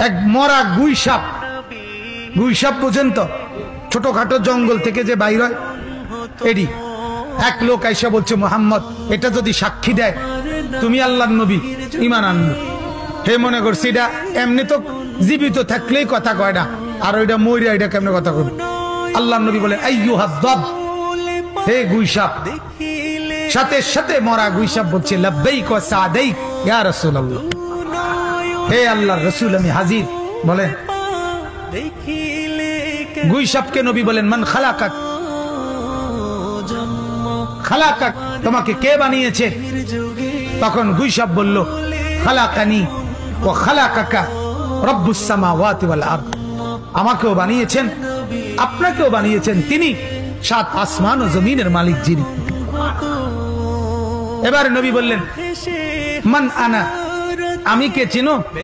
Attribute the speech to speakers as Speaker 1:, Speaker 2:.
Speaker 1: এক মরা গুই সাপ বুঝেন তো, ছোটখাটো জঙ্গল থেকে যে বাইর হয় এডি। এক লোক আইসা বলছে, মুহাম্মদ এটা যদি সাক্ষী দেয় তুমি আল্লাহর নবী, ঈমান আনবো। হে মনে করছি এটা এমনি তো জীবিত থাকলেই কথা কয় না, আর ওইটা মইরা এটা কেমনে কথা কবে। আল্লাহর নবী বলে, আইয়ুহাদ দাব, হে গুই সাপ। সাথে সাথে মরা গুই সাপ বলছে, লাব্বাইক ওয়া সাদাইক ইয়া রাসূলুল্লাহ, হে আল্লাহর রাসূল আমি হাজির। বলেন গুই সাপকে নবী বলেন, মান খালাকাক, খালাকাক তোমাকে কে বানিয়েছে? তখন গুই সাপ বলল, খালাকানি ওয়া খালাকাকা রব্বুস সামাওয়াতি ওয়াল আরদ, আমাকেও বানিয়েছেন আপনাকেও বানিয়েছেন তিনি, সাত আসমান ও জমিনের মালিক যিনি। এবারে নবী বললেন, মান আনা, আমি কে চিনো?